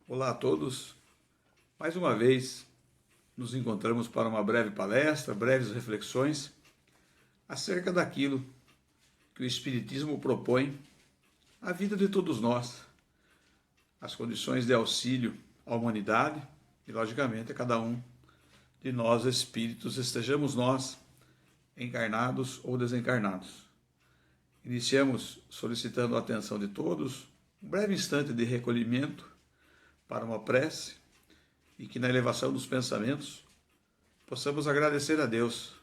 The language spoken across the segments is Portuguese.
Olá a todos. Mais uma vez nos encontramos para uma breve palestra, breves reflexões acerca daquilo que o Espiritismo propõe à vida de todos nós, as condições de auxílio à humanidade e, logicamente, a cada um de nós espíritos, estejamos nós encarnados ou desencarnados. Iniciamos solicitando a atenção de todos, um breve instante de recolhimento para uma prece e que na elevação dos pensamentos possamos agradecer a Deus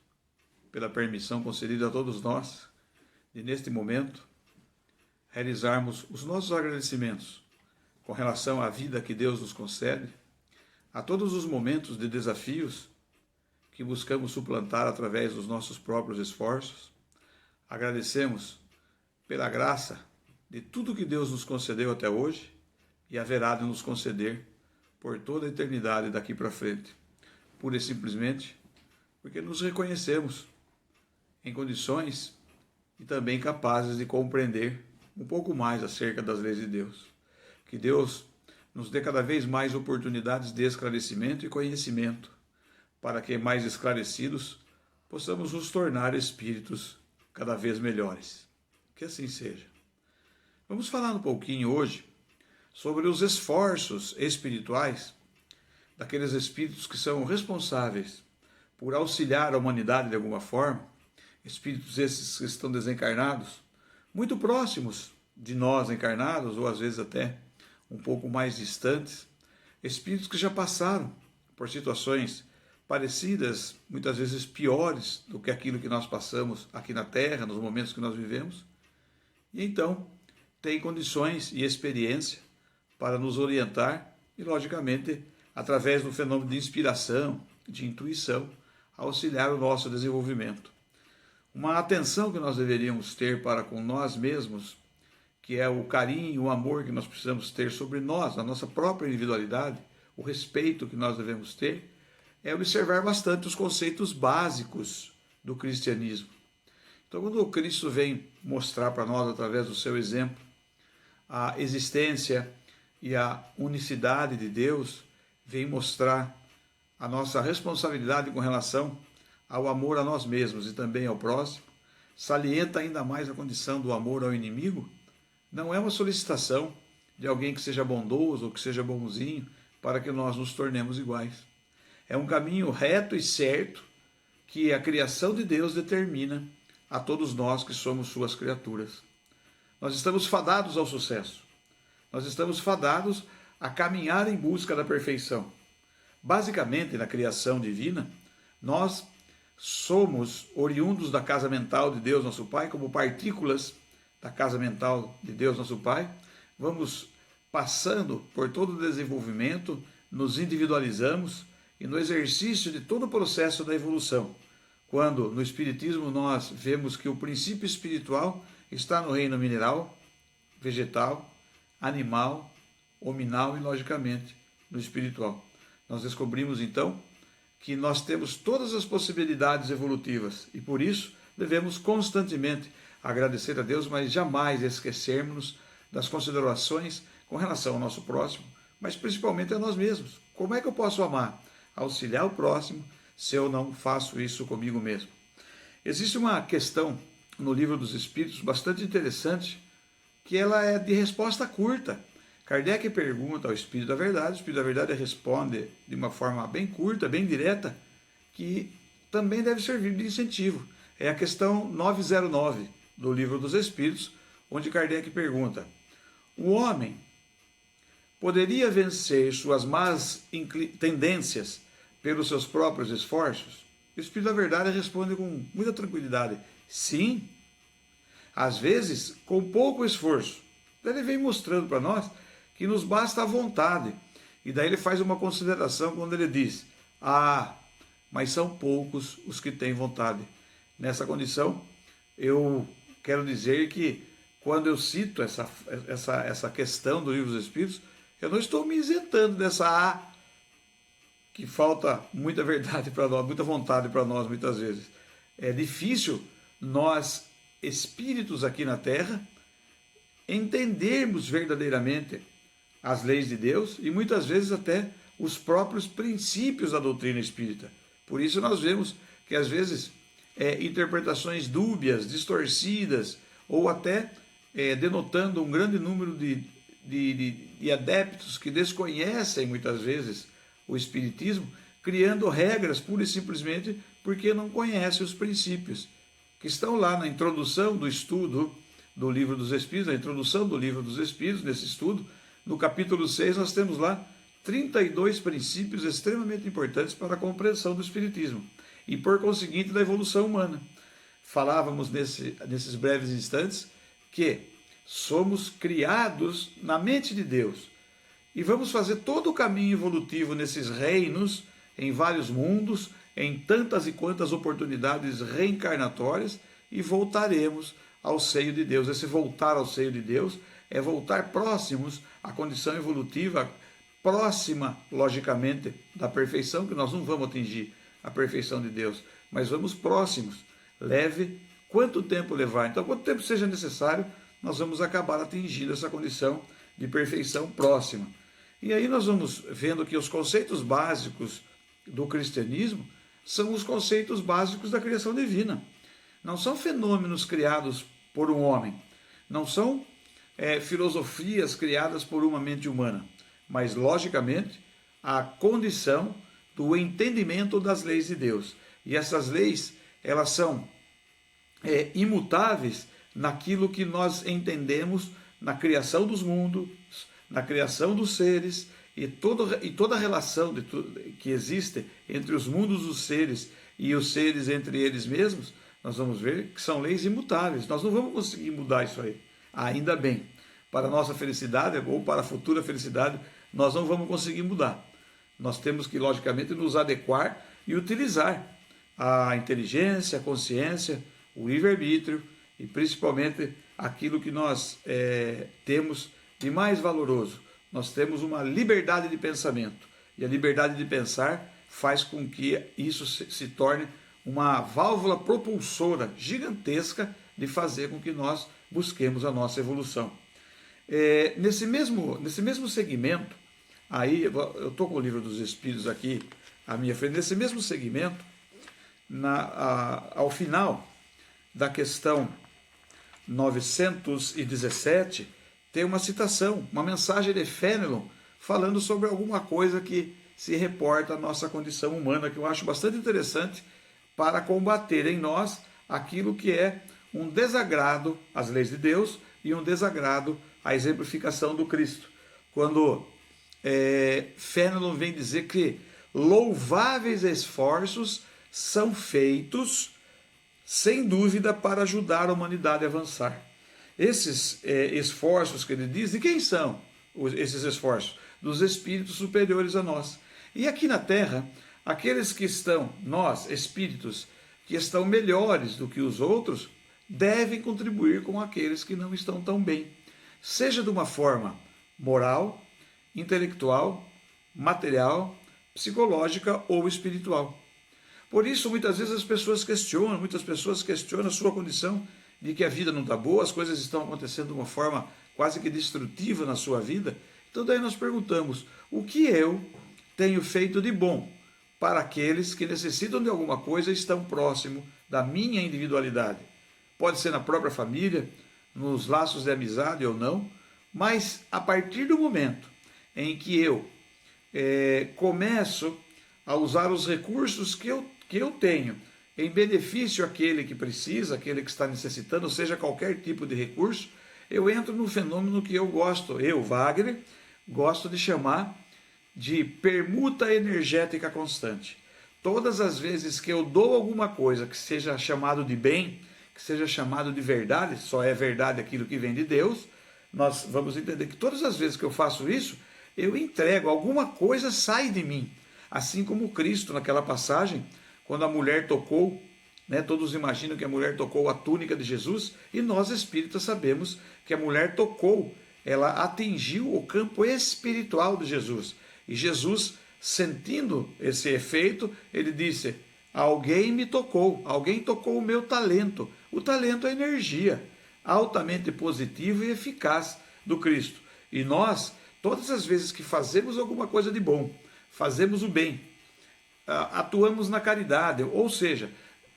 pela permissão concedida a todos nós de, neste momento, realizarmos os nossos agradecimentos com relação à vida que Deus nos concede, a todos os momentos de desafios que buscamos suplantar através dos nossos próprios esforços. Agradecemos pela graça de tudo que Deus nos concedeu até hoje e haverá de nos conceder por toda a eternidade daqui para frente, pura e simplesmente porque nos reconhecemos em condições e também capazes de compreender um pouco mais acerca das leis de Deus. Que Deus nos dê cada vez mais oportunidades de esclarecimento e conhecimento, para que, mais esclarecidos, possamos nos tornar espíritos cada vez melhores. Que assim seja. Vamos falar um pouquinho hoje sobre os esforços espirituais daqueles espíritos que são responsáveis por auxiliar a humanidade de alguma forma, espíritos esses que estão desencarnados, muito próximos de nós encarnados, ou às vezes até um pouco mais distantes, espíritos que já passaram por situações parecidas, muitas vezes piores do que aquilo que nós passamos aqui na Terra, nos momentos que nós vivemos, e então têm condições e experiência para nos orientar e, logicamente, através do fenômeno de inspiração, de intuição, auxiliar o nosso desenvolvimento. Uma atenção que nós deveríamos ter para com nós mesmos, que é o carinho, o amor que nós precisamos ter sobre nós, a nossa própria individualidade, o respeito que nós devemos ter, é observar bastante os conceitos básicos do cristianismo. Então, quando o Cristo vem mostrar para nós, através do seu exemplo, a existência e a unicidade de Deus, vem mostrar a nossa responsabilidade com relação ao amor a nós mesmos e também ao próximo, salienta ainda mais a condição do amor ao inimigo. Não é uma solicitação de alguém que seja bondoso ou que seja bonzinho para que nós nos tornemos iguais. É um caminho reto e certo que a criação de Deus determina a todos nós que somos suas criaturas. Nós estamos fadados ao sucesso. Nós estamos fadados a caminhar em busca da perfeição. Basicamente, na criação divina, nós somos oriundos da casa mental de Deus, nosso Pai, como partículas da casa mental de Deus, nosso Pai. Vamos passando por todo o desenvolvimento, nos individualizamos e no exercício de todo o processo da evolução. Quando no Espiritismo nós vemos que o princípio espiritual está no reino mineral, vegetal, animal, hominal e, logicamente, no espiritual. Nós descobrimos, então, que nós temos todas as possibilidades evolutivas e, por isso, devemos constantemente agradecer a Deus, mas jamais esquecermos das considerações com relação ao nosso próximo, mas principalmente a nós mesmos. Como é que eu posso amar, auxiliar o próximo, se eu não faço isso comigo mesmo? Existe uma questão no Livro dos Espíritos bastante interessante, que ela é de resposta curta. Kardec pergunta ao Espírito da Verdade, o Espírito da Verdade responde de uma forma bem curta, bem direta, que também deve servir de incentivo. É a questão 909 do Livro dos Espíritos, onde Kardec pergunta: o homem poderia vencer suas más tendências pelos seus próprios esforços? O Espírito da Verdade responde com muita tranquilidade: sim. Às vezes, com pouco esforço. Ele vem mostrando para nós que nos basta a vontade. E daí ele faz uma consideração quando ele diz: mas são poucos os que têm vontade. Nessa condição, eu quero dizer que quando eu cito essa questão do Livro dos Espíritos, eu não estou me isentando dessa que falta muita verdade para nós, muita vontade para nós muitas vezes. É difícil nós, espíritos aqui na Terra, entendermos verdadeiramente as leis de Deus e muitas vezes até os próprios princípios da doutrina espírita. Por isso nós vemos que às vezes interpretações dúbias, distorcidas, ou até denotando um grande número de adeptos que desconhecem muitas vezes o Espiritismo, criando regras pura e simplesmente porque não conhecem os princípios, que estão lá na introdução do estudo do Livro dos Espíritos, na introdução do Livro dos Espíritos, nesse estudo, no capítulo 6, nós temos lá 32 princípios extremamente importantes para a compreensão do Espiritismo e, por conseguinte, da evolução humana. Falávamos nesses breves instantes que somos criados na mente de Deus e vamos fazer todo o caminho evolutivo nesses reinos, em vários mundos, em tantas e quantas oportunidades reencarnatórias e voltaremos ao seio de Deus. Esse voltar ao seio de Deus é voltar próximos à condição evolutiva, próxima, logicamente, da perfeição, que nós não vamos atingir a perfeição de Deus, mas vamos próximos. Leve quanto tempo levar. Então, quanto tempo seja necessário, nós vamos acabar atingindo essa condição de perfeição próxima. E aí nós vamos vendo que os conceitos básicos do cristianismo são os conceitos básicos da criação divina. Não são fenômenos criados por um homem, não são filosofias criadas por uma mente humana, mas, logicamente, a condição do entendimento das leis de Deus. E essas leis, elas são imutáveis naquilo que nós entendemos na criação dos mundos, na criação dos seres e toda a relação que existe entre os mundos dos seres e os seres entre eles mesmos, nós vamos ver que são leis imutáveis. Nós não vamos conseguir mudar isso aí, ainda bem. Para a nossa felicidade ou para a futura felicidade, nós não vamos conseguir mudar. Nós temos que, logicamente, nos adequar e utilizar a inteligência, a consciência, o livre-arbítrio e principalmente aquilo que nós temos de mais valoroso. Nós temos uma liberdade de pensamento e a liberdade de pensar faz com que isso se torne uma válvula propulsora gigantesca de fazer com que nós busquemos a nossa evolução. Nesse mesmo segmento, aí eu estou com o Livro dos Espíritos aqui à minha frente, nesse mesmo segmento, ao final da questão 917, tem uma citação, uma mensagem de Fénelon, falando sobre alguma coisa que se reporta à nossa condição humana, que eu acho bastante interessante para combater em nós aquilo que é um desagrado às leis de Deus e um desagrado à exemplificação do Cristo. Quando Fénelon vem dizer que louváveis esforços são feitos, sem dúvida, para ajudar a humanidade a avançar. Esses esforços que ele diz, de quem são esses esforços? Dos espíritos superiores a nós. E aqui na Terra, aqueles que estão, nós, espíritos, que estão melhores do que os outros, devem contribuir com aqueles que não estão tão bem. Seja de uma forma moral, intelectual, material, psicológica ou espiritual. Por isso, muitas vezes muitas pessoas questionam a sua condição de que a vida não está boa, as coisas estão acontecendo de uma forma quase que destrutiva na sua vida. Então daí nós perguntamos, o que eu tenho feito de bom para aqueles que necessitam de alguma coisa e estão próximo da minha individualidade? Pode ser na própria família, nos laços de amizade ou não, mas a partir do momento em que eu começo a usar os recursos que eu tenho em benefício àquele que precisa, aquele que está necessitando, seja qualquer tipo de recurso, eu entro no fenômeno que eu, Wagner, gosto de chamar de permuta energética constante. Todas as vezes que eu dou alguma coisa que seja chamado de bem, que seja chamado de verdade, só é verdade aquilo que vem de Deus, nós vamos entender que todas as vezes que eu faço isso, eu entrego, alguma coisa sai de mim. Assim como Cristo, naquela passagem, quando a mulher tocou, todos imaginam que a mulher tocou a túnica de Jesus, e nós espíritas sabemos que a mulher tocou, ela atingiu o campo espiritual de Jesus. E Jesus, sentindo esse efeito, ele disse, alguém me tocou, alguém tocou o meu talento. O talento é energia, altamente positiva e eficaz do Cristo. E nós Todas as vezes que fazemos alguma coisa de bom, fazemos o bem, atuamos na caridade, ou seja,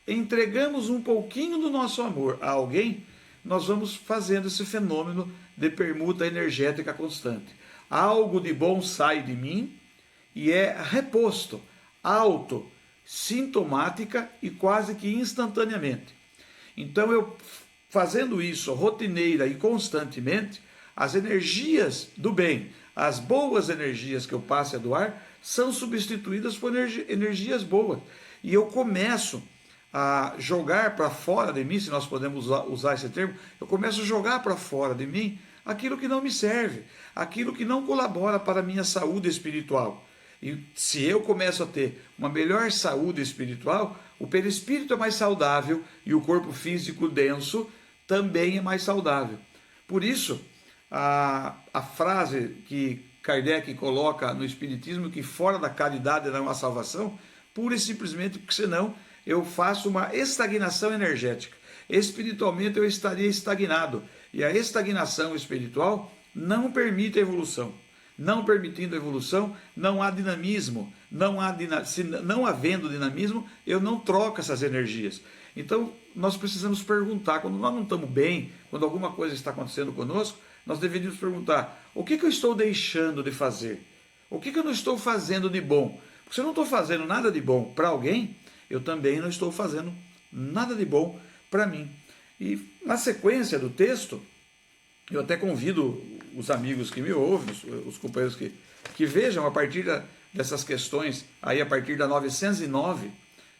entregamos um pouquinho do nosso amor a alguém, nós vamos fazendo esse fenômeno de permuta energética constante. Algo de bom sai de mim e é reposto, auto, sintomática e quase que instantaneamente. Então, eu fazendo isso rotineira e constantemente, as energias do bem, as boas energias que eu passo a doar, são substituídas por energias boas. E eu começo a jogar para fora de mim, se nós podemos usar esse termo, eu começo a jogar para fora de mim aquilo que não me serve, aquilo que não colabora para a minha saúde espiritual. E se eu começo a ter uma melhor saúde espiritual, o perispírito é mais saudável e o corpo físico denso também é mais saudável. Por isso, a frase que Kardec coloca no Espiritismo, que fora da caridade não há salvação, pura e simplesmente porque senão eu faço uma estagnação energética. Espiritualmente eu estaria estagnado. E a estagnação espiritual não permite a evolução. Não permitindo a evolução, não há dinamismo. Se não havendo dinamismo, eu não troco essas energias. Então, nós precisamos perguntar, quando nós não estamos bem, quando alguma coisa está acontecendo conosco, nós deveríamos perguntar, o que eu estou deixando de fazer? O que eu não estou fazendo de bom? Porque se eu não estou fazendo nada de bom para alguém, eu também não estou fazendo nada de bom para mim. E na sequência do texto, eu até convido os amigos que me ouvem, os companheiros que vejam a partir dessas questões, aí a partir da 909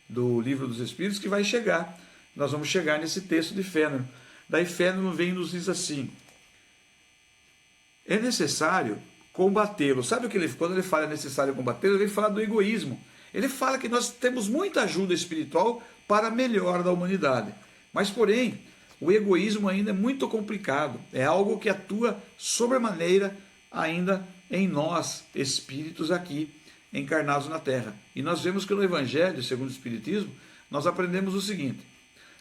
do Livro dos Espíritos, que vai chegar. Nós vamos chegar nesse texto de Fénelon. Daí Fénelon vem e nos diz assim, é necessário combatê-lo. Sabe o que quando ele fala é necessário combatê-lo, ele fala do egoísmo. Ele fala que nós temos muita ajuda espiritual para a melhora da humanidade. Mas, porém, o egoísmo ainda é muito complicado. É algo que atua sobremaneira ainda em nós, espíritos aqui, encarnados na Terra. E nós vemos que no Evangelho, segundo o Espiritismo, nós aprendemos o seguinte,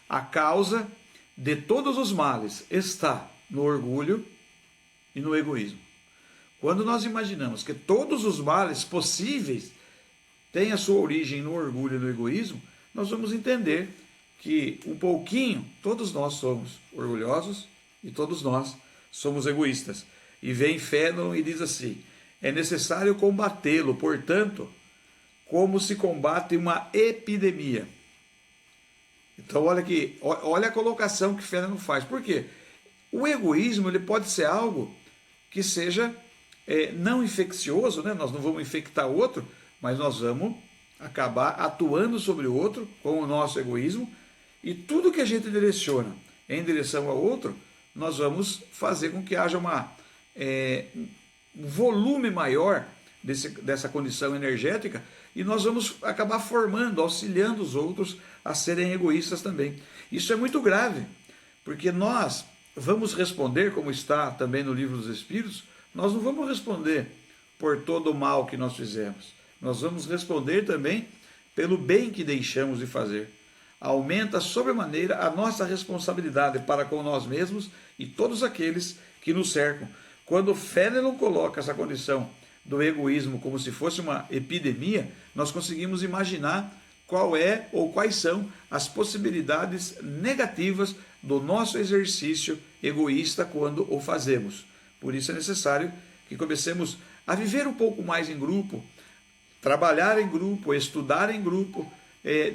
a causa de todos os males está no orgulho e no egoísmo. Quando nós imaginamos que todos os males possíveis têm a sua origem no orgulho e no egoísmo, nós vamos entender que um pouquinho, todos nós somos orgulhosos e todos nós somos egoístas. E vem Fénelon e diz assim, é necessário combatê-lo, portanto, como se combate uma epidemia. Então olha a colocação que Fénelon faz. Por quê? O egoísmo ele pode ser algo que seja não infeccioso, né? Nós não vamos infectar o outro, mas nós vamos acabar atuando sobre o outro com o nosso egoísmo, e tudo que a gente direciona em direção ao outro, nós vamos fazer com que haja um volume maior dessa condição energética, e nós vamos acabar formando, auxiliando os outros a serem egoístas também. Isso é muito grave, porque nós vamos responder, como está também no Livro dos Espíritos, nós não vamos responder por todo o mal que nós fizemos. Nós vamos responder também pelo bem que deixamos de fazer. Aumenta sobremaneira a nossa responsabilidade para com nós mesmos e todos aqueles que nos cercam. Quando Fénelon coloca essa condição do egoísmo como se fosse uma epidemia, nós conseguimos imaginar qual é ou quais são as possibilidades negativas do nosso exercício egoísta quando o fazemos. Por isso é necessário que comecemos a viver um pouco mais em grupo, trabalhar em grupo, estudar em grupo,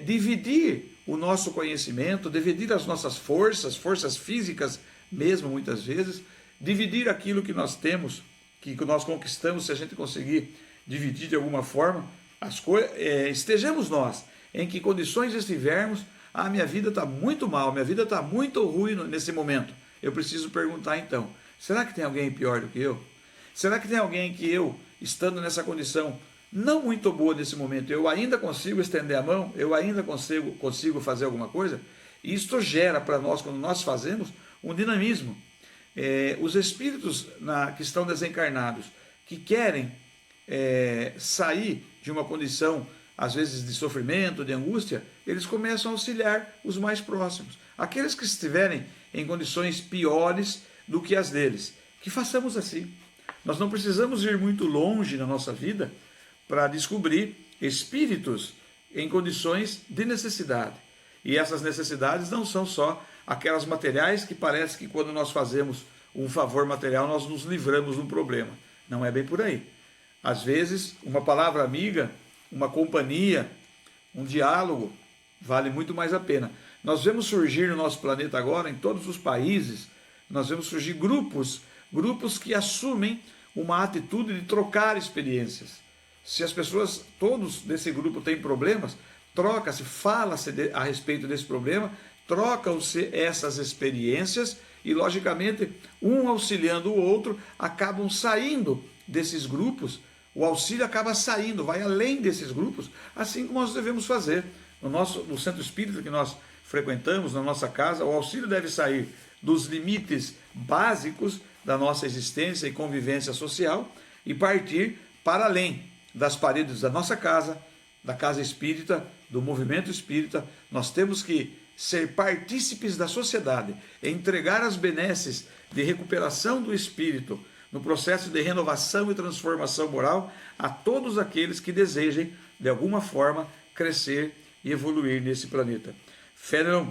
dividir o nosso conhecimento, dividir as nossas forças físicas mesmo muitas vezes, dividir aquilo que nós temos, que nós conquistamos, se a gente conseguir dividir de alguma forma, estejamos nós, em que condições estivermos, minha vida está muito mal, minha vida está muito ruim nesse momento. Eu preciso perguntar então, será que tem alguém pior do que eu? Será que tem alguém que eu, estando nessa condição não muito boa nesse momento, eu ainda consigo estender a mão? Eu ainda consigo fazer alguma coisa? E isto gera para nós, quando nós fazemos, um dinamismo. Os espíritos que estão desencarnados, que querem sair de uma condição, às vezes de sofrimento, de angústia, eles começam a auxiliar os mais próximos. Aqueles que estiverem em condições piores do que as deles, que façamos assim. Nós não precisamos ir muito longe na nossa vida para descobrir espíritos em condições de necessidade. E essas necessidades não são só aquelas materiais que parece que quando nós fazemos um favor material nós nos livramos de um problema. Não é bem por aí. Às vezes, uma palavra amiga, uma companhia, um diálogo vale muito mais a pena. Nós vemos surgir no nosso planeta agora, em todos os países, nós vemos surgir grupos que assumem uma atitude de trocar experiências. Se as pessoas, todos desse grupo têm problemas, troca-se, fala-se a respeito desse problema, trocam-se essas experiências e, logicamente, um auxiliando o outro, acabam saindo desses grupos, o auxílio acaba saindo, vai além desses grupos, assim como nós devemos fazer. No centro espírita que nós frequentamos, na nossa casa, o auxílio deve sair dos limites básicos da nossa existência e convivência social e partir para além das paredes da nossa casa, da casa espírita, do movimento espírita. Nós temos que ser partícipes da sociedade, entregar as benesses de recuperação do espírito no processo de renovação e transformação moral a todos aqueles que desejem, de alguma forma, crescer e evoluir nesse planeta. Fénelon,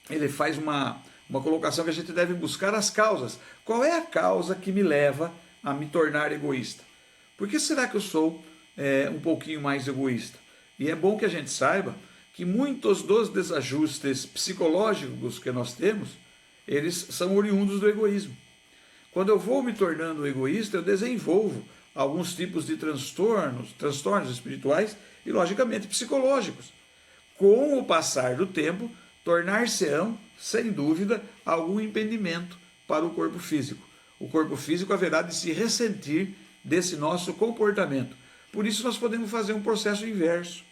ele faz uma colocação que a gente deve buscar as causas. Qual é a causa que me leva a me tornar egoísta? Por que será que eu sou um pouquinho mais egoísta? E é bom que a gente saiba que muitos dos desajustes psicológicos que nós temos, eles são oriundos do egoísmo. Quando eu vou me tornando egoísta, eu desenvolvo alguns tipos de transtornos espirituais e, logicamente, psicológicos. Com o passar do tempo, tornar-se-ão, sem dúvida, algum impedimento para o corpo físico. O corpo físico haverá de se ressentir desse nosso comportamento. Por isso nós podemos fazer um processo inverso.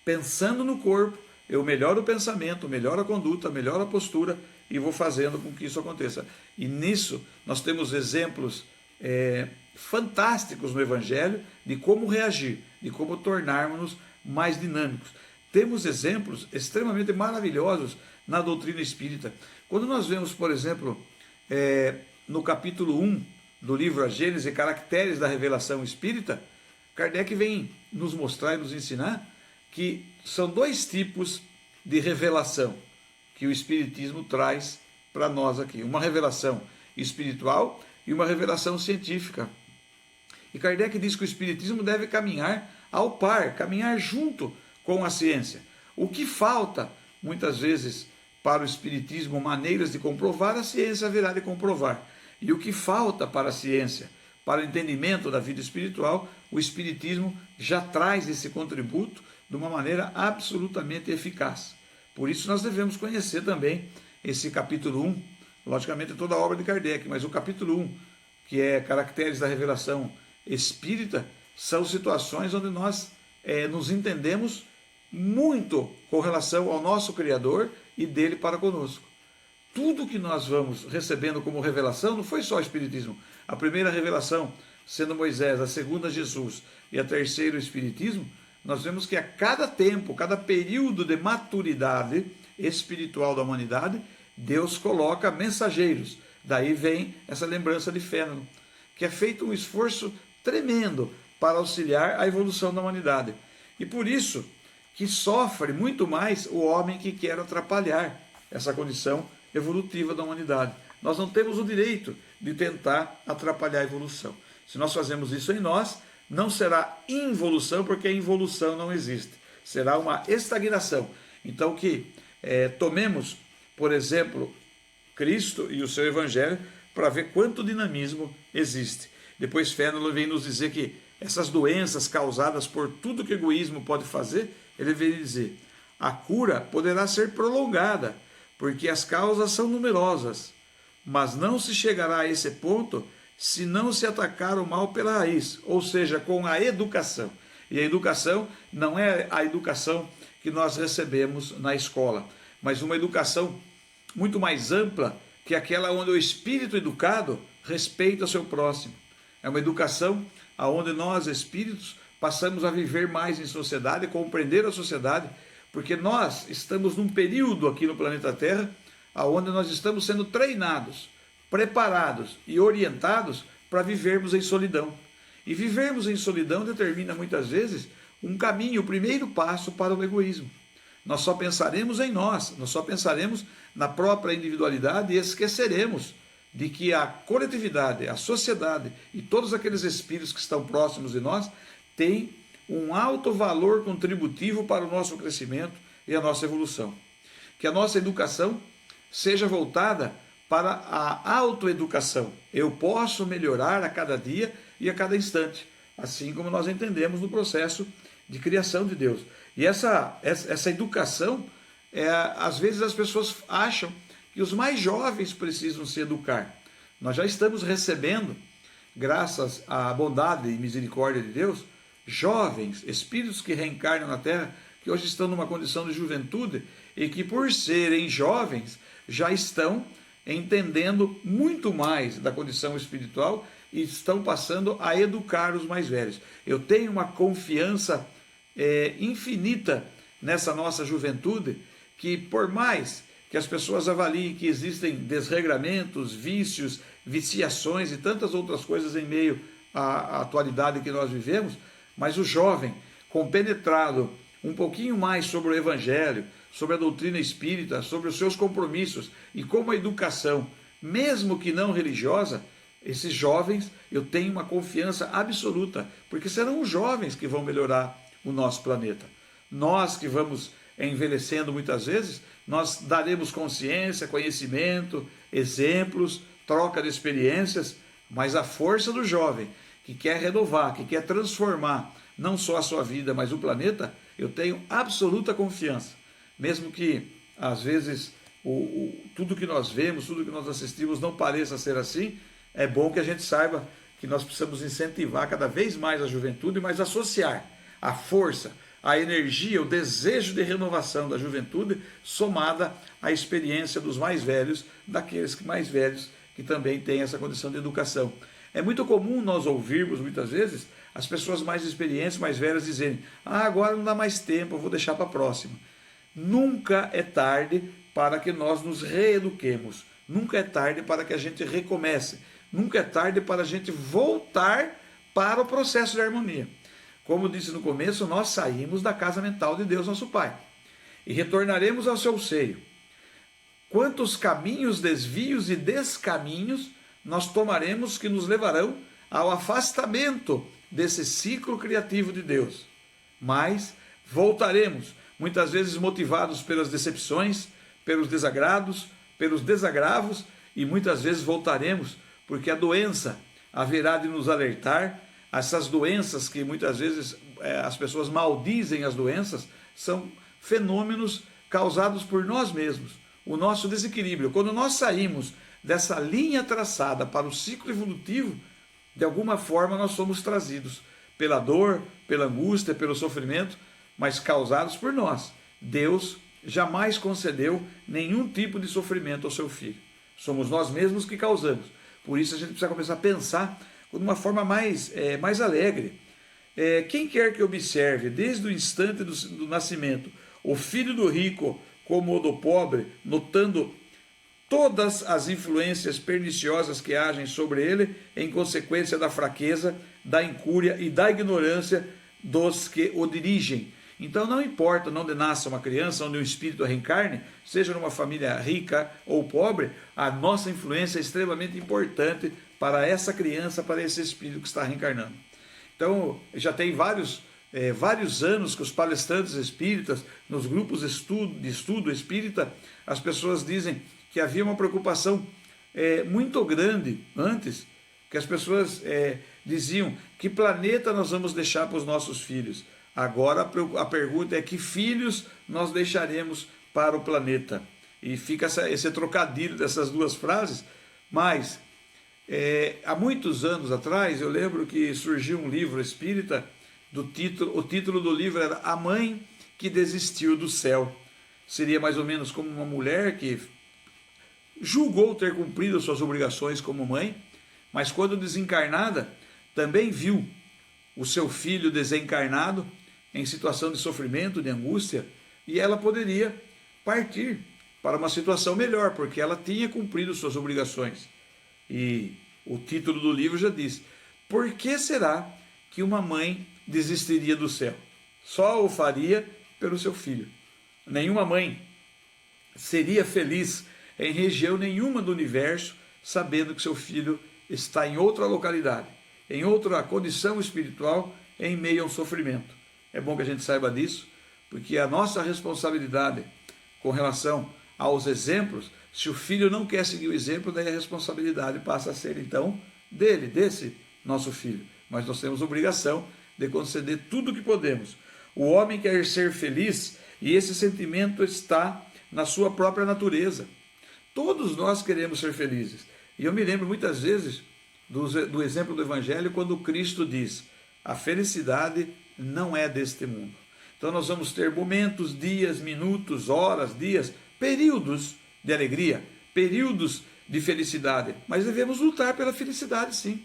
Pensando no corpo, eu melhoro o pensamento, melhoro a conduta, melhoro a postura e vou fazendo com que isso aconteça. E nisso nós temos exemplos fantásticos no Evangelho de como reagir, de como tornarmos-nos mais dinâmicos. Temos exemplos extremamente maravilhosos na doutrina espírita. Quando nós vemos, por exemplo, no capítulo 1 do livro A Gênese, Caracteres da Revelação Espírita, Kardec vem nos mostrar e nos ensinar que são dois tipos de revelação que o Espiritismo traz para nós aqui. Uma revelação espiritual e uma revelação científica. E Kardec diz que o Espiritismo deve caminhar ao par, caminhar junto com a ciência. O que falta, muitas vezes, para o Espiritismo, maneiras de comprovar, a ciência haverá de comprovar. E o que falta para a ciência, para o entendimento da vida espiritual, o Espiritismo já traz esse contributo de uma maneira absolutamente eficaz. Por isso nós devemos conhecer também esse capítulo 1, logicamente toda a obra de Kardec, mas o capítulo 1, que é Caracteres da Revelação Espírita, são situações onde nós nos entendemos muito com relação ao nosso Criador e dele para conosco. Tudo que nós vamos recebendo como revelação não foi só o Espiritismo. A primeira revelação sendo Moisés, a segunda Jesus e a terceira o Espiritismo, nós vemos que a cada tempo, cada período de maturidade espiritual da humanidade, Deus coloca mensageiros. Daí vem essa lembrança de Fénelon, que é feito um esforço tremendo para auxiliar a evolução da humanidade. E por isso que sofre muito mais o homem que quer atrapalhar essa condição evolutiva da humanidade. Nós não temos o direito de tentar atrapalhar a evolução. Se nós fazemos isso em nós, não será involução, porque a involução não existe. Será uma estagnação. Então que tomemos, por exemplo, Cristo e o seu Evangelho para ver quanto dinamismo existe. Depois Fénelon vem nos dizer que essas doenças causadas por tudo que o egoísmo pode fazer, ele vem dizer, a cura poderá ser prolongada, porque as causas são numerosas, mas não se chegará a esse ponto se não se atacar o mal pela raiz, ou seja, com a educação. E a educação não é a educação que nós recebemos na escola, mas uma educação muito mais ampla que aquela onde o espírito educado respeita o seu próximo. É uma educação onde nós, espíritos, passamos a viver mais em sociedade, compreender a sociedade, porque nós estamos num período aqui no planeta Terra onde nós estamos sendo treinados, preparados e orientados para vivermos em solidão. E vivermos em solidão determina muitas vezes um caminho, o primeiro passo para o egoísmo. Nós só pensaremos em nós só pensaremos na própria individualidade e esqueceremos de que a coletividade, a sociedade e todos aqueles espíritos que estão próximos de nós têm um alto valor contributivo para o nosso crescimento e a nossa evolução. Que a nossa educação seja voltada para a autoeducação. Eu posso melhorar a cada dia e a cada instante, assim como nós entendemos no processo de criação de Deus. E essa educação, às vezes as pessoas acham que os mais jovens precisam se educar. Nós já estamos recebendo, graças à bondade e misericórdia de Deus, jovens, espíritos que reencarnam na Terra, que hoje estão numa condição de juventude e que, por serem jovens, já estão entendendo muito mais da condição espiritual e estão passando a educar os mais velhos. Eu tenho uma confiança infinita nessa nossa juventude, que por mais que as pessoas avaliem que existem desregramentos, vícios, viciações e tantas outras coisas em meio à atualidade que nós vivemos, mas o jovem, compenetrado um pouquinho mais sobre o Evangelho, sobre a doutrina espírita, sobre os seus compromissos e como a educação, mesmo que não religiosa, esses jovens, eu tenho uma confiança absoluta, porque serão os jovens que vão melhorar o nosso planeta. Nós que vamos envelhecendo muitas vezes, nós daremos consciência, conhecimento, exemplos, troca de experiências, mas a força do jovem que quer renovar, que quer transformar não só a sua vida, mas o planeta, eu tenho absoluta confiança. Mesmo que, às vezes, tudo que nós vemos, tudo que nós assistimos não pareça ser assim, é bom que a gente saiba que nós precisamos incentivar cada vez mais a juventude, mas associar a força, a energia, o desejo de renovação da juventude, somada à experiência dos mais velhos, daqueles mais velhos que também têm essa condição de educação. É muito comum nós ouvirmos, muitas vezes, as pessoas mais experientes, mais velhas, dizerem: agora não dá mais tempo, eu vou deixar para a próxima. Nunca é tarde para que nós nos reeduquemos. Nunca é tarde para que a gente recomece. Nunca é tarde para a gente voltar para o processo de harmonia. Como disse no começo, nós saímos da casa mental de Deus, nosso Pai, e retornaremos ao seu seio. Quantos caminhos, desvios e descaminhos nós tomaremos que nos levarão ao afastamento desse ciclo criativo de Deus. Mas voltaremos, muitas vezes motivados pelas decepções, pelos desagrados, pelos desagravos, e muitas vezes voltaremos porque a doença haverá de nos alertar. Essas doenças que muitas vezes as pessoas maldizem as doenças, são fenômenos causados por nós mesmos, o nosso desequilíbrio. Quando nós saímos dessa linha traçada para o ciclo evolutivo, de alguma forma nós somos trazidos pela dor, pela angústia, pelo sofrimento, mas causados por nós. Deus jamais concedeu nenhum tipo de sofrimento ao seu filho. Somos nós mesmos que causamos. Por isso a gente precisa começar a pensar de uma forma mais alegre. Quem quer que observe, desde o instante do nascimento, o filho do rico como o do pobre, notando todas as influências perniciosas que agem sobre ele, em consequência da fraqueza, da incúria e da ignorância dos que o dirigem. Então não importa onde nasça uma criança, onde um espírito reencarne, seja numa família rica ou pobre, a nossa influência é extremamente importante para essa criança, para esse espírito que está reencarnando. Então já tem vários anos que os palestrantes espíritas, nos grupos de estudo espírita, as pessoas dizem que havia uma preocupação muito grande antes, que as pessoas diziam: que planeta nós vamos deixar para os nossos filhos? Agora a pergunta é: que filhos nós deixaremos para o planeta? E fica esse trocadilho dessas duas frases. Mas há muitos anos atrás, eu lembro que surgiu um livro espírita, o título do livro era A Mãe que Desistiu do Céu. Seria mais ou menos como uma mulher que julgou ter cumprido suas obrigações como mãe, mas quando desencarnada, também viu o seu filho desencarnado em situação de sofrimento, de angústia, e ela poderia partir para uma situação melhor, porque ela tinha cumprido suas obrigações. E O título do livro já diz: por que será que uma mãe desistiria do céu? Só o faria pelo seu filho. Nenhuma mãe seria feliz em região nenhuma do universo sabendo que seu filho está em outra localidade, em outra condição espiritual, em meio a um sofrimento. É bom que a gente saiba disso, porque a nossa responsabilidade com relação aos exemplos, se o filho não quer seguir o exemplo, daí a responsabilidade passa a ser então dele, desse nosso filho. Mas nós temos obrigação de conceder tudo o que podemos. O homem quer ser feliz e esse sentimento está na sua própria natureza. Todos nós queremos ser felizes. E eu me lembro muitas vezes do exemplo do Evangelho, quando Cristo diz: a felicidade não é deste mundo. Então nós vamos ter momentos, dias, minutos, horas, dias, períodos de alegria, períodos de felicidade, mas devemos lutar pela felicidade, sim.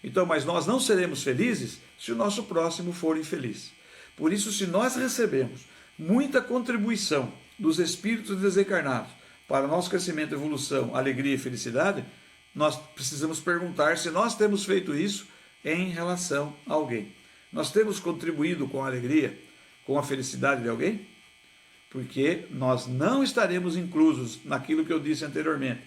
Então, mas nós não seremos felizes se o nosso próximo for infeliz. Por isso, se nós recebemos muita contribuição dos espíritos desencarnados para o nosso crescimento, evolução, alegria e felicidade, nós precisamos perguntar se nós temos feito isso em relação a alguém. Nós temos contribuído com a alegria, com a felicidade de alguém? Porque nós não estaremos inclusos naquilo que eu disse anteriormente.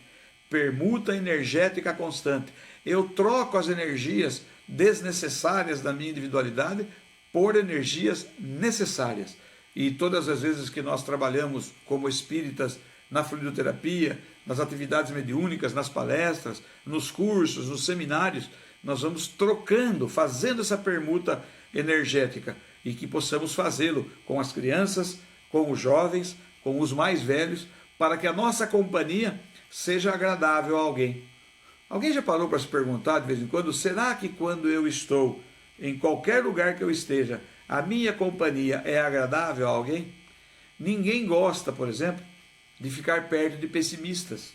Permuta energética constante. Eu troco as energias desnecessárias da minha individualidade por energias necessárias. E todas as vezes que nós trabalhamos como espíritas na fluidoterapia, nas atividades mediúnicas, nas palestras, nos cursos, nos seminários, nós vamos trocando, fazendo essa permuta energética, e que possamos fazê-lo com as crianças, com os jovens, com os mais velhos, para que a nossa companhia seja agradável a alguém. Alguém já parou para se perguntar de vez em quando, será que quando eu estou em qualquer lugar que eu esteja, a minha companhia é agradável a alguém? Ninguém gosta, por exemplo, de ficar perto de pessimistas.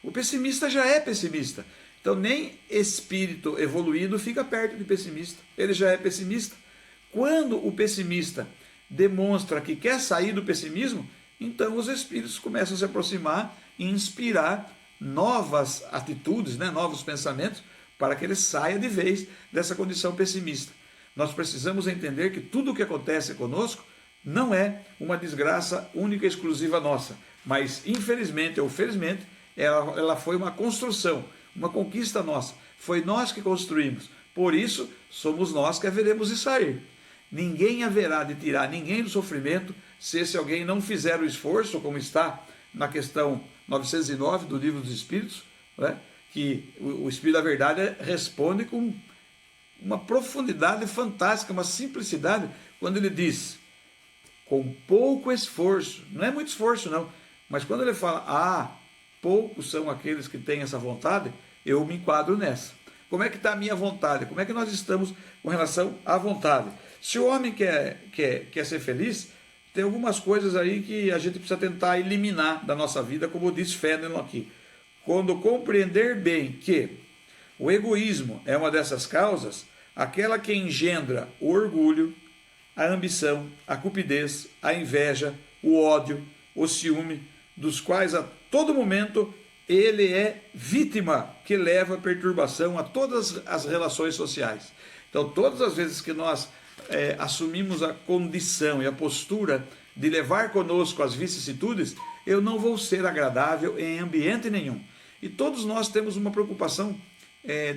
O pessimista já é pessimista. Então nem espírito evoluído fica perto de pessimista. Ele já é pessimista. Quando o pessimista demonstra que quer sair do pessimismo, então os espíritos começam a se aproximar e inspirar novas atitudes, novos pensamentos, para que ele saia de vez dessa condição pessimista. Nós precisamos entender que tudo o que acontece conosco não é uma desgraça única e exclusiva nossa, mas infelizmente ou felizmente ela foi uma construção, uma conquista nossa. Foi nós que construímos, por isso somos nós que haveremos de sair. Ninguém haverá de tirar ninguém do sofrimento se esse alguém não fizer o esforço, como está na questão 909 do Livro dos Espíritos, que o Espírito da Verdade responde com uma profundidade fantástica, uma simplicidade, quando ele diz: com pouco esforço, não é muito esforço não, mas quando ele fala, poucos são aqueles que têm essa vontade, eu me enquadro nessa. Como é que está a minha vontade? Como é que nós estamos com relação à vontade? Se o homem quer ser feliz, tem algumas coisas aí que a gente precisa tentar eliminar da nossa vida, como diz Fénelon aqui. Quando compreender bem que o egoísmo é uma dessas causas, aquela que engendra o orgulho, a ambição, a cupidez, a inveja, o ódio, o ciúme, dos quais a todo momento ele é vítima, que leva perturbação a todas as relações sociais. Então, todas as vezes que nós assumimos a condição e a postura de levar conosco as vicissitudes, eu não vou ser agradável em ambiente nenhum. E todos nós temos uma preocupação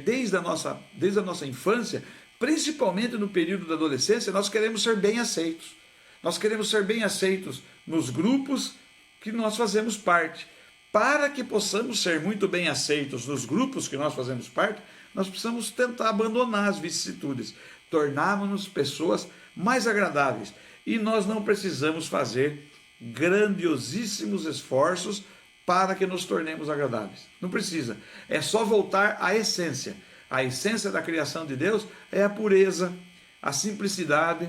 desde a nossa infância, principalmente no período da adolescência, nós queremos ser bem aceitos. Nós queremos ser bem aceitos nos grupos que nós fazemos parte. Para que possamos ser muito bem aceitos nos grupos que nós fazemos parte, nós precisamos tentar abandonar as vicissitudes, tornarmos-nos pessoas mais agradáveis. E nós não precisamos fazer grandiosíssimos esforços para que nos tornemos agradáveis. Não precisa. É só voltar à essência. A essência da criação de Deus é a pureza, a simplicidade,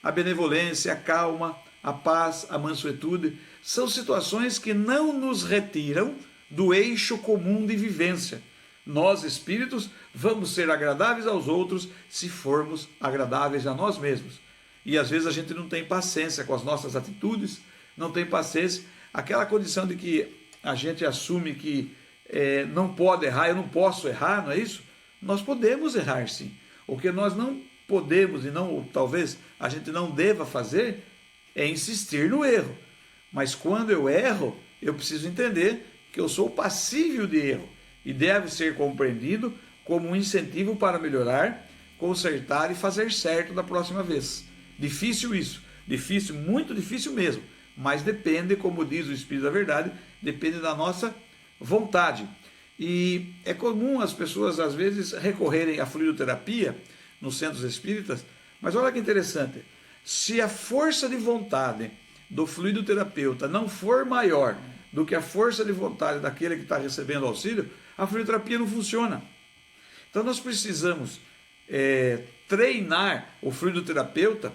a benevolência, a calma, a paz, a mansuetude. São situações que não nos retiram do eixo comum de vivência. Nós, espíritos, vamos ser agradáveis aos outros se formos agradáveis a nós mesmos. E às vezes a gente não tem paciência com as nossas atitudes, não tem paciência. Aquela condição de que a gente assume que não pode errar, eu não posso errar, não é isso? Nós podemos errar sim. O que nós não podemos e não, talvez a gente não deva fazer é insistir no erro. Mas quando eu erro, eu preciso entender que eu sou passível de erro e deve ser compreendido como um incentivo para melhorar, consertar e fazer certo da próxima vez. Difícil isso, difícil, muito difícil mesmo, mas depende, como diz o Espírito da Verdade, depende da nossa vontade. E é comum as pessoas às vezes recorrerem à fluidoterapia nos centros espíritas, mas olha que interessante, se a força de vontade do fluidoterapeuta não for maior do que a força de vontade daquele que está recebendo auxílio, a fluidoterapia não funciona. Então nós precisamos treinar o fluidoterapeuta,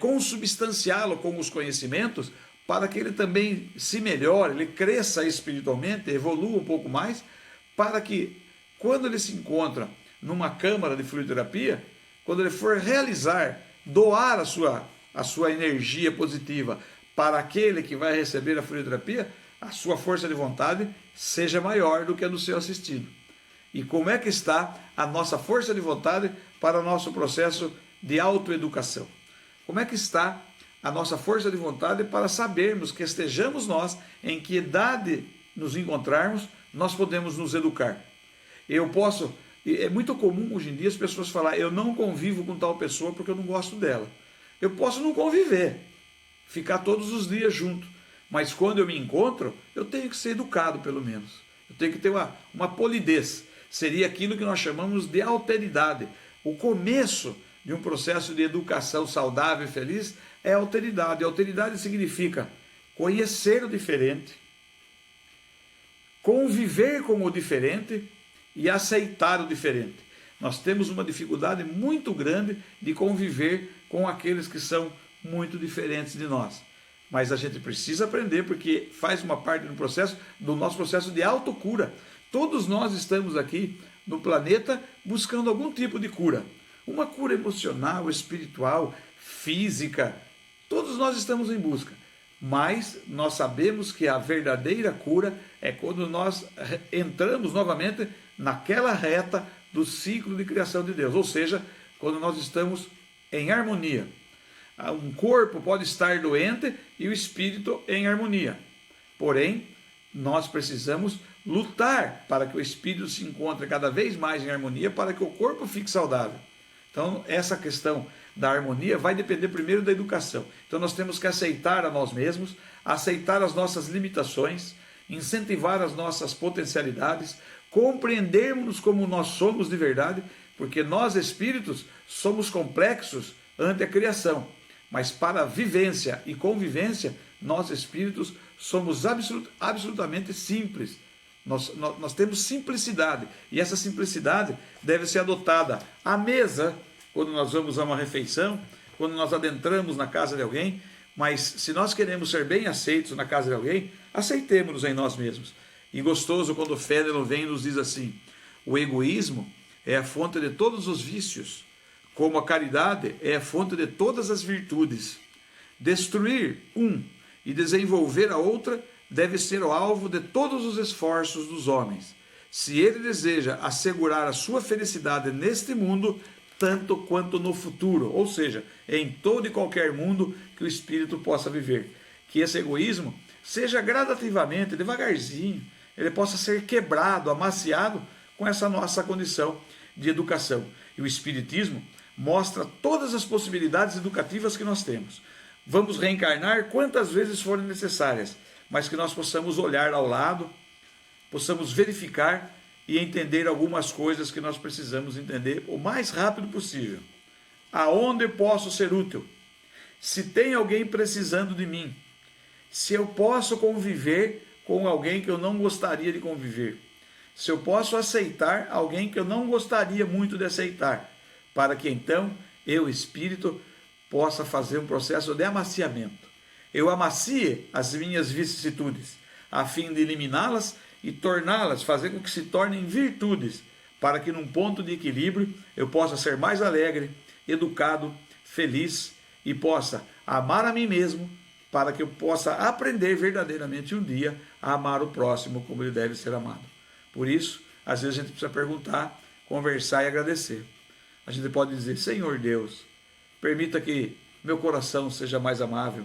consubstanciá-lo com os conhecimentos, para que ele também se melhore, ele cresça espiritualmente, evolua um pouco mais, para que quando ele se encontra numa câmara de fluidoterapia, quando ele for realizar, doar a sua energia positiva para aquele que vai receber a fluidoterapia, a sua força de vontade seja maior do que a do seu assistido. E como é que está a nossa força de vontade para o nosso processo de autoeducação? Como é que está a nossa força de vontade para sabermos que estejamos nós, em que idade nos encontrarmos, nós podemos nos educar? É muito comum hoje em dia as pessoas falarem, eu não convivo com tal pessoa porque eu não gosto dela. Eu posso não conviver, ficar todos os dias junto, mas quando eu me encontro, eu tenho que ser educado pelo menos. Eu tenho que ter uma polidez. Seria aquilo que nós chamamos de alteridade. O começo de um processo de educação saudável e feliz é a alteridade. A alteridade significa conhecer o diferente, conviver com o diferente e aceitar o diferente. Nós temos uma dificuldade muito grande de conviver com aqueles que são muito diferentes de nós. Mas a gente precisa aprender, porque faz uma parte do nosso processo de autocura. Todos nós estamos aqui no planeta buscando algum tipo de cura. Uma cura emocional, espiritual, física. Todos nós estamos em busca. Mas nós sabemos que a verdadeira cura é quando nós entramos novamente naquela reta do ciclo de criação de Deus. Ou seja, quando nós estamos em harmonia. Um corpo pode estar doente e o espírito em harmonia. Porém, nós precisamos lutar para que o espírito se encontre cada vez mais em harmonia, para que o corpo fique saudável. Então, essa questão da harmonia vai depender primeiro da educação. Então, nós temos que aceitar a nós mesmos, aceitar as nossas limitações, incentivar as nossas potencialidades, compreendermos como nós somos de verdade, porque nós, espíritos, somos complexos ante a criação. Mas para a vivência e convivência, nós, espíritos, somos absolutamente simples. Nós temos simplicidade, e essa simplicidade deve ser adotada à mesa, quando nós vamos a uma refeição, quando nós adentramos na casa de alguém. Mas se nós queremos ser bem aceitos na casa de alguém, aceitemos-nos em nós mesmos. E gostoso quando o Fénelon vem e nos diz assim: o egoísmo é a fonte de todos os vícios, como a caridade é a fonte de todas as virtudes. Destruir um e desenvolver a outra deve ser o alvo de todos os esforços dos homens, se ele deseja assegurar a sua felicidade neste mundo, tanto quanto no futuro, ou seja, em todo e qualquer mundo que o espírito possa viver. Que esse egoísmo seja gradativamente, devagarzinho, ele possa ser quebrado, amaciado com essa nossa condição de educação. E o Espiritismo mostra todas as possibilidades educativas que nós temos. Vamos reencarnar quantas vezes forem necessárias, mas que nós possamos olhar ao lado, possamos verificar e entender algumas coisas que nós precisamos entender o mais rápido possível. Aonde posso ser útil? Se tem alguém precisando de mim? Se eu posso conviver com alguém que eu não gostaria de conviver? Se eu posso aceitar alguém que eu não gostaria muito de aceitar? Para que então eu, espírito, possa fazer um processo de amaciamento. Eu amacie as minhas vicissitudes, a fim de eliminá-las e torná-las, fazer com que se tornem virtudes, para que num ponto de equilíbrio eu possa ser mais alegre, educado, feliz e possa amar a mim mesmo, para que eu possa aprender verdadeiramente um dia a amar o próximo como ele deve ser amado. Por isso, às vezes a gente precisa perguntar, conversar e agradecer. A gente pode dizer: Senhor Deus, permita que meu coração seja mais amável,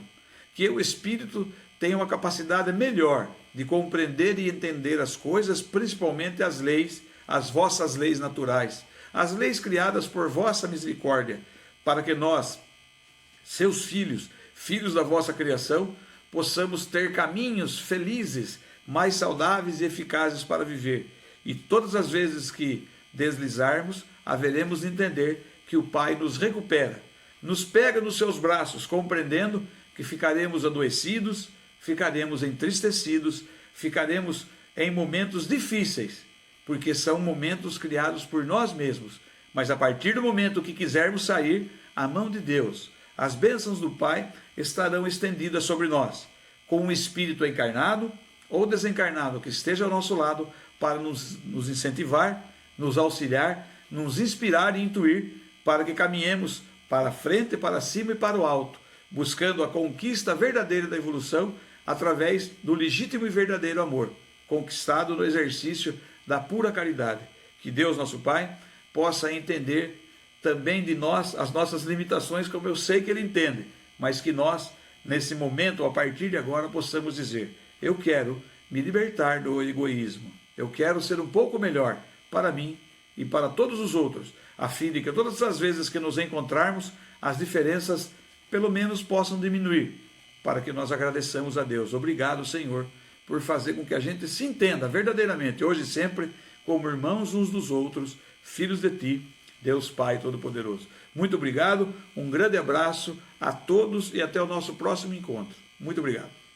que eu, Espírito, tenha uma capacidade melhor de compreender e entender as coisas, principalmente as leis, as vossas leis naturais, as leis criadas por vossa misericórdia, para que nós, seus filhos, filhos da vossa criação, possamos ter caminhos felizes, mais saudáveis e eficazes para viver. E todas as vezes que deslizarmos, haveremos de entender que o Pai nos recupera, nos pega nos seus braços, compreendendo que ficaremos adoecidos, ficaremos entristecidos, ficaremos em momentos difíceis, porque são momentos criados por nós mesmos. Mas a partir do momento que quisermos sair, a mão de Deus, as bênçãos do Pai estarão estendidas sobre nós, com um espírito encarnado ou desencarnado que esteja ao nosso lado para nos incentivar, nos auxiliar, nos inspirar e intuir para que caminhemos para frente, para cima e para o alto, buscando a conquista verdadeira da evolução através do legítimo e verdadeiro amor, conquistado no exercício da pura caridade. Que Deus, nosso Pai, possa entender também de nós as nossas limitações, como eu sei que Ele entende, mas que nós, nesse momento, a partir de agora, possamos dizer: eu quero me libertar do egoísmo, eu quero ser um pouco melhor para mim e para todos os outros, a fim de que todas as vezes que nos encontrarmos, as diferenças pelo menos possam diminuir, para que nós agradeçamos a Deus. Obrigado, Senhor, por fazer com que a gente se entenda verdadeiramente, hoje e sempre, como irmãos uns dos outros, filhos de Ti, Deus Pai Todo-Poderoso. Muito obrigado, um grande abraço a todos e até o nosso próximo encontro. Muito obrigado.